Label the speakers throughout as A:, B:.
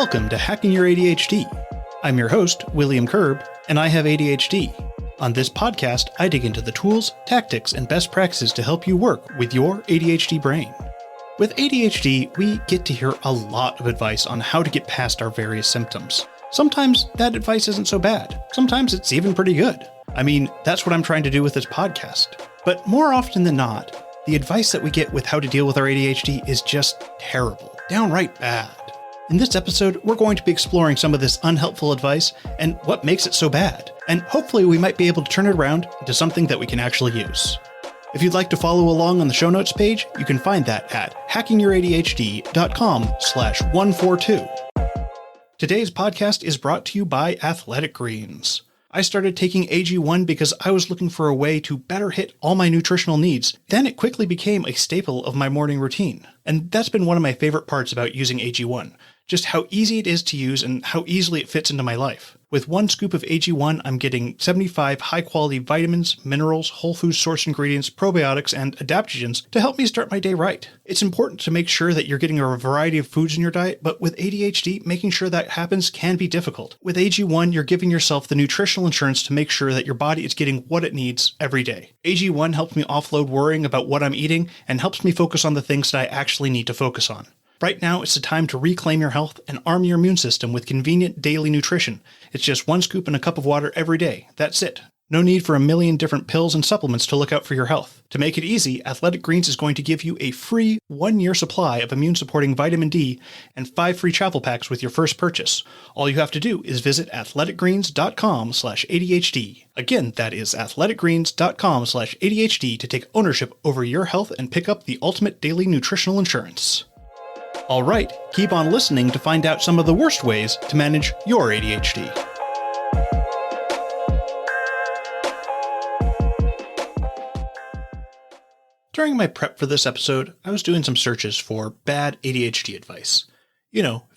A: Welcome to Hacking Your ADHD. I'm your host, William Kerb, and I have ADHD. On this podcast, I dig into the tools, tactics, and best practices to help you work with your ADHD brain. With ADHD, we get to hear a lot of advice on how to get past our various symptoms. Sometimes that advice isn't so bad. Sometimes it's even pretty good. I mean, that's what I'm trying to do with this podcast. But more often than not, the advice that we get with how to deal with our ADHD is just terrible, downright bad. In this episode, we're going to be exploring some of this unhelpful advice and what makes it so bad. And hopefully we might be able to turn it around into something that we can actually use. If you'd like to follow along on the show notes page, you can find that at hackingouradhd.com/142. Today's podcast is brought to you by Athletic Greens. I started taking AG1 because I was looking for a way to better hit all my nutritional needs. Then it quickly became a staple of my morning routine. And that's been one of my favorite parts about using AG1, just how easy it is to use and how easily it fits into my life. With one scoop of AG1, I'm getting 75 high-quality vitamins, minerals, whole food source ingredients, probiotics, and adaptogens to help me start my day right. It's important to make sure that you're getting a variety of foods in your diet, but with ADHD, making sure that happens can be difficult. With AG1, you're giving yourself the nutritional insurance to make sure that your body is getting what it needs every day. AG1 helps me offload worrying about what I'm eating and helps me focus on the things that I actually need to focus on. Right now, it's the time to reclaim your health and arm your immune system with convenient daily nutrition. It's just one scoop in a cup of water every day. That's it. No need for a million different pills and supplements to look out for your health. To make it easy, Athletic Greens is going to give you a free 1-year supply of immune-supporting vitamin D and 5 free travel packs with your first purchase. All you have to do is visit athleticgreens.com/ADHD. Again, that is athleticgreens.com/ADHD to take ownership over your health and pick up the ultimate daily nutritional insurance. All right, keep on listening to find out some of the worst ways to manage your ADHD. During my prep for this episode, I was doing some searches for bad ADHD advice.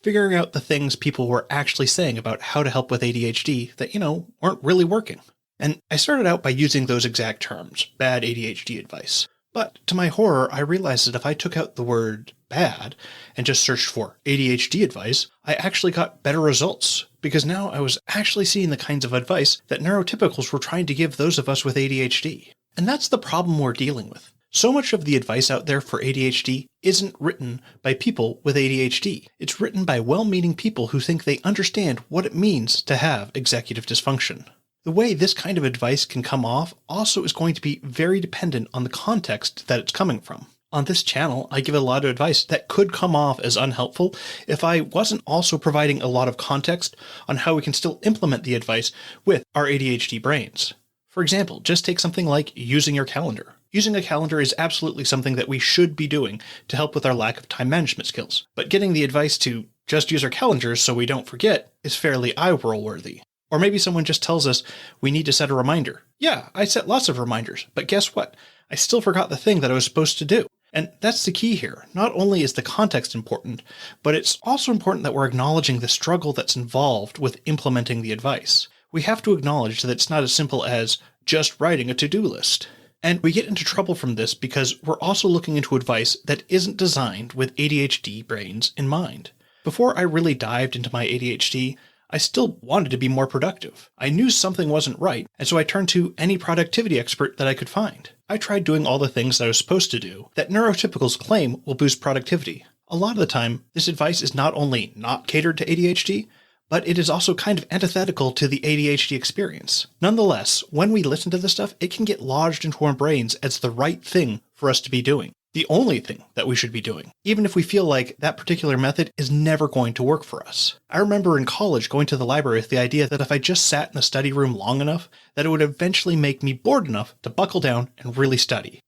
A: Figuring out the things people were actually saying about how to help with ADHD that, weren't really working. And I started out by using those exact terms, bad ADHD advice. But to my horror, I realized that if I took out the word bad and just searched for ADHD advice, I actually got better results, because now I was actually seeing the kinds of advice that neurotypicals were trying to give those of us with ADHD. And that's the problem we're dealing with. So much of the advice out there for ADHD isn't written by people with ADHD. It's written by well-meaning people who think they understand what it means to have executive dysfunction. The way this kind of advice can come off also is going to be very dependent on the context that it's coming from. On this channel, I give a lot of advice that could come off as unhelpful if I wasn't also providing a lot of context on how we can still implement the advice with our ADHD brains. For example, just take something like using your calendar. Using a calendar is absolutely something that we should be doing to help with our lack of time management skills. But getting the advice to just use our calendars so we don't forget is fairly eye-roll worthy. Or maybe someone just tells us we need to set a reminder. Yeah, I set lots of reminders, but guess what? I still forgot the thing that I was supposed to do. And that's the key here. Not only is the context important, but it's also important that we're acknowledging the struggle that's involved with implementing the advice. We have to acknowledge that it's not as simple as just writing a to-do list. And we get into trouble from this because we're also looking into advice that isn't designed with ADHD brains in mind. Before I really dived into my ADHD, I still wanted to be more productive. I knew something wasn't right, and so I turned to any productivity expert that I could find. I tried doing all the things that I was supposed to do that neurotypicals claim will boost productivity. A lot of the time, this advice is not only not catered to ADHD, but it is also kind of antithetical to the ADHD experience. Nonetheless, when we listen to this stuff, it can get lodged into our brains as the right thing for us to be doing. The only thing that we should be doing, even if we feel like that particular method is never going to work for us. I remember in college going to the library with the idea that if I just sat in a study room long enough, that it would eventually make me bored enough to buckle down and really study.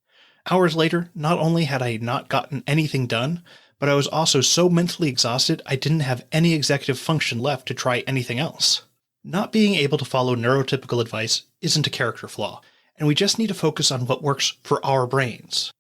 A: Hours later, not only had I not gotten anything done, but I was also so mentally exhausted I didn't have any executive function left to try anything else. Not being able to follow neurotypical advice isn't a character flaw, and we just need to focus on what works for our brains.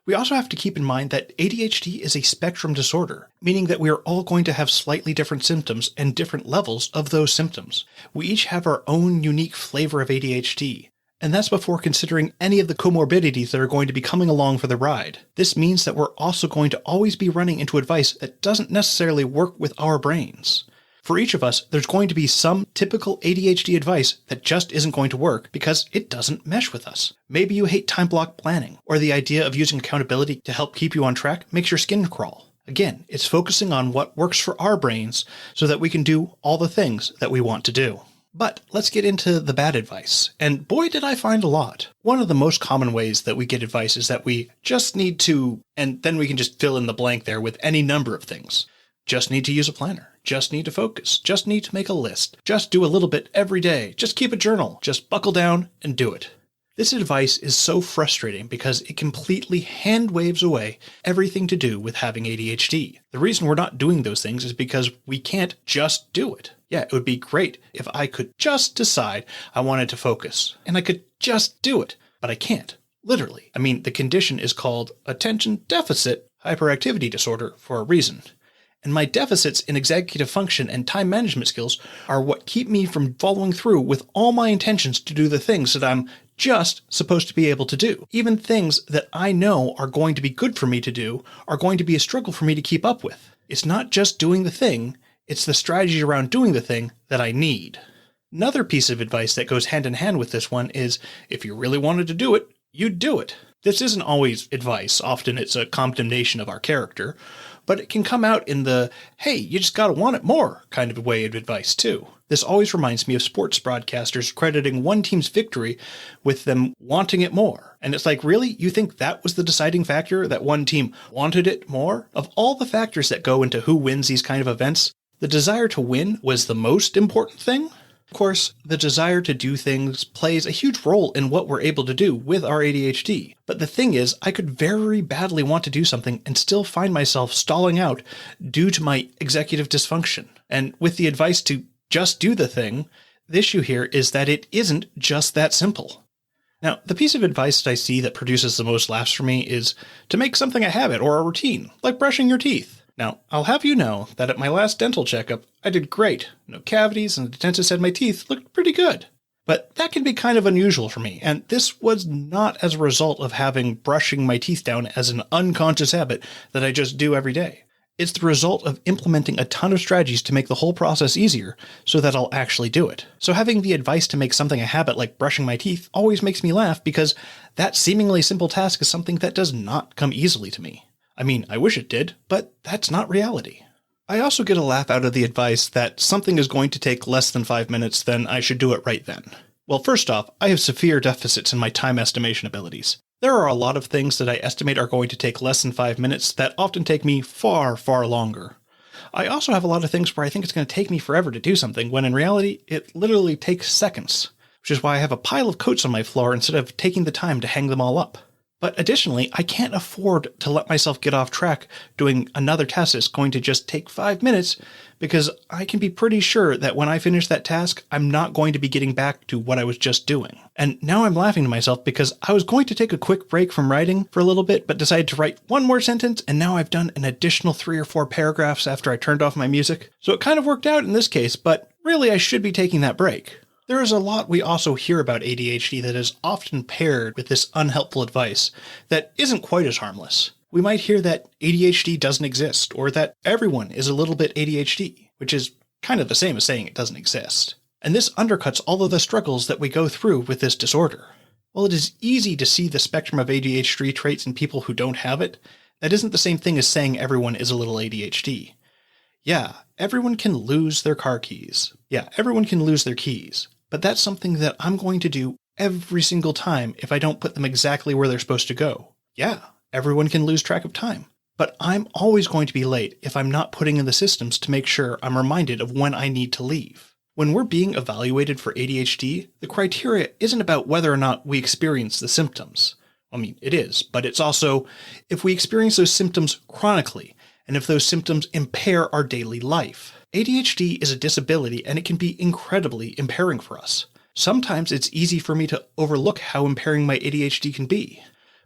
A: We also have to keep in mind that ADHD is a spectrum disorder, meaning that we are all going to have slightly different symptoms and different levels of those symptoms. We each have our own unique flavor of ADHD, And that's before considering any of the comorbidities that are going to be coming along for the ride. This means that we're also going to always be running into advice that doesn't necessarily work with our brains. For each of us, there's going to be some typical ADHD advice that just isn't going to work because it doesn't mesh with us. Maybe you hate time block planning, or the idea of using accountability to help keep you on track makes your skin crawl. Again, it's focusing on what works for our brains so that we can do all the things that we want to do. But let's get into the bad advice. And boy, did I find a lot. One of the most common ways that we get advice is that we just need to, and then we can just fill in the blank there with any number of things. Just need to use a planner. Just need to focus. Just need to make a list. Just do a little bit every day. Just keep a journal. Just buckle down and do it. This advice is so frustrating because it completely hand waves away everything to do with having ADHD. The reason we're not doing those things is because we can't just do it. Yeah, it would be great if I could just decide I wanted to focus, and I could just do it, but I can't. Literally. I mean, the condition is called attention deficit hyperactivity disorder for a reason. And my deficits in executive function and time management skills are what keep me from following through with all my intentions to do the things that I'm just supposed to be able to do. Even things that I know are going to be good for me to do are going to be a struggle for me to keep up with. It's not just doing the thing, it's the strategy around doing the thing that I need. Another piece of advice that goes hand in hand with this one is if you really wanted to do it, you'd do it. This isn't always advice. Often it's a condemnation of our character, but it can come out in the, hey, you just gotta want it more kind of way of advice too. This always reminds me of sports broadcasters crediting one team's victory with them wanting it more. And it's like, really? You think that was the deciding factor, that one team wanted it more? Of all the factors that go into who wins these kind of events, the desire to win was the most important thing? Of course, the desire to do things plays a huge role in what we're able to do with our ADHD. But the thing is, I could very badly want to do something and still find myself stalling out due to my executive dysfunction. And with the advice to just do the thing, the issue here is that it isn't just that simple. Now, the piece of advice that I see that produces the most laughs for me is to make something a habit or a routine, like brushing your teeth. Now, I'll have you know that at my last dental checkup, I did great. No cavities, and the dentist said my teeth looked pretty good. But that can be kind of unusual for me, and this was not as a result of having brushing my teeth down as an unconscious habit that I just do every day. It's the result of implementing a ton of strategies to make the whole process easier so that I'll actually do it. So having the advice to make something a habit like brushing my teeth always makes me laugh because that seemingly simple task is something that does not come easily to me. I mean, I wish it did, but that's not reality. I also get a laugh out of the advice that something is going to take less than 5 minutes, then I should do it right then. Well, first off, I have severe deficits in my time estimation abilities. There are a lot of things that I estimate are going to take less than 5 minutes that often take me far, far longer. I also have a lot of things where I think it's going to take me forever to do something, when in reality, it literally takes seconds, which is why I have a pile of coats on my floor instead of taking the time to hang them all up. But additionally, I can't afford to let myself get off track doing another task that's going to just take 5 minutes because I can be pretty sure that when I finish that task, I'm not going to be getting back to what I was just doing. And now I'm laughing to myself because I was going to take a quick break from writing for a little bit, but decided to write one more sentence, and now I've done an additional 3 or 4 paragraphs after I turned off my music. So it kind of worked out in this case, but really I should be taking that break. There is a lot we also hear about ADHD that is often paired with this unhelpful advice that isn't quite as harmless. We might hear that ADHD doesn't exist, or that everyone is a little bit ADHD, which is kind of the same as saying it doesn't exist. And this undercuts all of the struggles that we go through with this disorder. While it is easy to see the spectrum of ADHD traits in people who don't have it, that isn't the same thing as saying everyone is a little ADHD. Yeah, everyone can lose their car keys. Yeah, everyone can lose their keys. But that's something that I'm going to do every single time if I don't put them exactly where they're supposed to go. Yeah, everyone can lose track of time. But I'm always going to be late if I'm not putting in the systems to make sure I'm reminded of when I need to leave. When we're being evaluated for ADHD, the criteria isn't about whether or not we experience the symptoms. I mean, it is, but it's also if we experience those symptoms chronically, and if those symptoms impair our daily life. ADHD is a disability and it can be incredibly impairing for us. Sometimes it's easy for me to overlook how impairing my ADHD can be,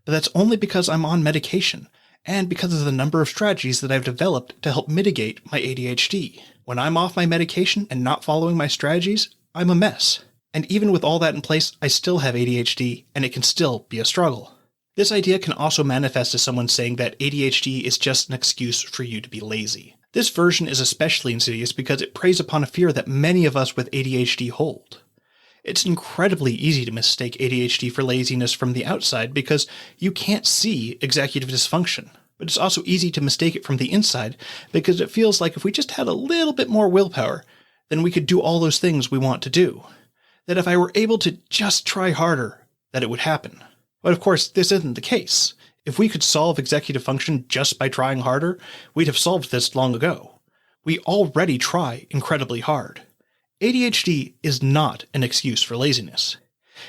A: but that's only because I'm on medication and because of the number of strategies that I've developed to help mitigate my ADHD. When I'm off my medication and not following my strategies, I'm a mess. And even with all that in place, I still have ADHD, and it can still be a struggle. This idea can also manifest as someone saying that ADHD is just an excuse for you to be lazy. This version is especially insidious because it preys upon a fear that many of us with ADHD hold. It's incredibly easy to mistake ADHD for laziness from the outside because you can't see executive dysfunction. But it's also easy to mistake it from the inside because it feels like if we just had a little bit more willpower, then we could do all those things we want to do. That if I were able to just try harder, that it would happen. But of course, this isn't the case. If we could solve executive function just by trying harder, we'd have solved this long ago. We already try incredibly hard. ADHD is not an excuse for laziness.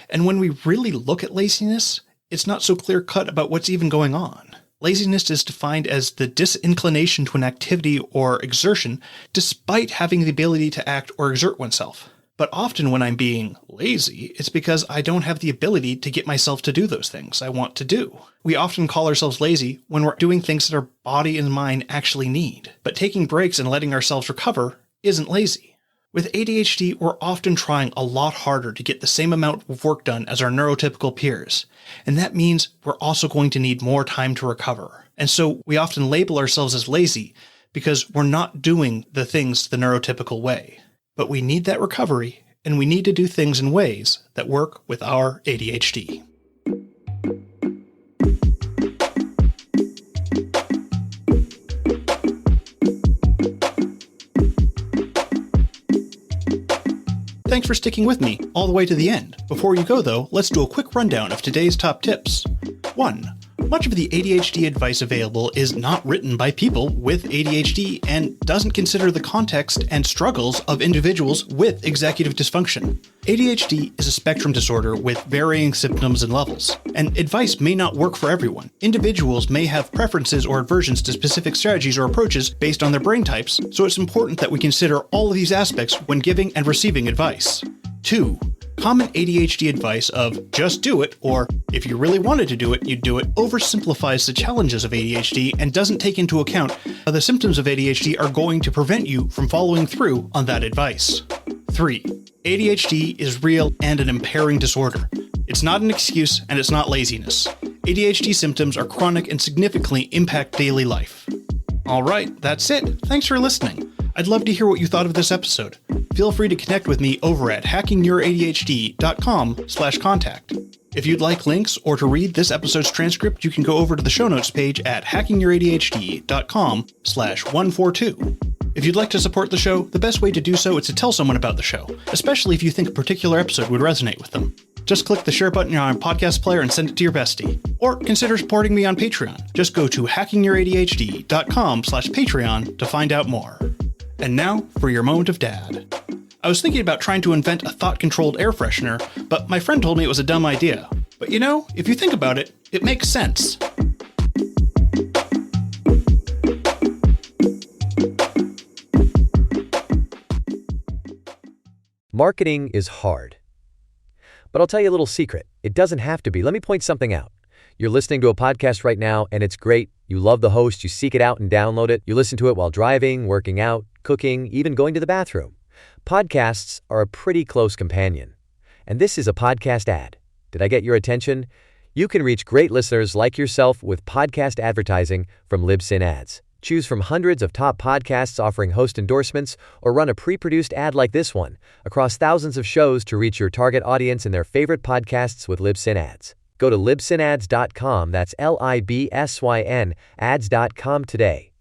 A: And when we really look at laziness, it's not so clear-cut about what's even going on. Laziness is defined as the disinclination to an activity or exertion despite having the ability to act or exert oneself. But often when I'm being lazy, it's because I don't have the ability to get myself to do those things I want to do. We often call ourselves lazy when we're doing things that our body and mind actually need. But taking breaks and letting ourselves recover isn't lazy. With ADHD, we're often trying a lot harder to get the same amount of work done as our neurotypical peers. And that means we're also going to need more time to recover. And so we often label ourselves as lazy because we're not doing the things the neurotypical way. But we need that recovery, and we need to do things in ways that work with our ADHD. Thanks for sticking with me all the way to the end. Before you go though, let's do a quick rundown of today's top tips. 1. Much of the ADHD advice available is not written by people with ADHD and doesn't consider the context and struggles of individuals with executive dysfunction. ADHD is a spectrum disorder with varying symptoms and levels, and advice may not work for everyone. Individuals may have preferences or aversions to specific strategies or approaches based on their brain types, so it's important that we consider all of these aspects when giving and receiving advice. 2. Common ADHD advice of just do it, or if you really wanted to do it, you'd do it, oversimplifies the challenges of ADHD and doesn't take into account how the symptoms of ADHD are going to prevent you from following through on that advice. 3. ADHD is real and an impairing disorder. It's not an excuse and it's not laziness. ADHD symptoms are chronic and significantly impact daily life. Alright, that's it. Thanks for listening. I'd love to hear what you thought of this episode. Feel free to connect with me over at hackingYourADHD.com/contact. If you'd like links or to read this episode's transcript, you can go over to the show notes page at hackingYourADHD.com/142. If you'd like to support the show, the best way to do so is to tell someone about the show, especially if you think a particular episode would resonate with them. Just click the share button on a podcast player and send it to your bestie. Or consider supporting me on Patreon. Just go to hackingYourADHD.com/Patreon to find out more. And now for your moment of dad. I was thinking about trying to invent a thought-controlled air freshener, but my friend told me it was a dumb idea. But you know, if you think about it, it makes sense.
B: Marketing is hard. But I'll tell you a little secret. It doesn't have to be. Let me point something out. You're listening to a podcast right now, and it's great. You love the host. You seek it out and download it. You listen to it while driving, working out, cooking, even going to the bathroom. Podcasts are a pretty close companion. And this is a podcast ad. Did I get your attention? You can reach great listeners like yourself with podcast advertising from Libsyn Ads. Choose from hundreds of top podcasts offering host endorsements, or run a pre-produced ad like this one across thousands of shows to reach your target audience and their favorite podcasts with Libsyn Ads. Go to libsynads.com, that's Libsyn, ads.com today.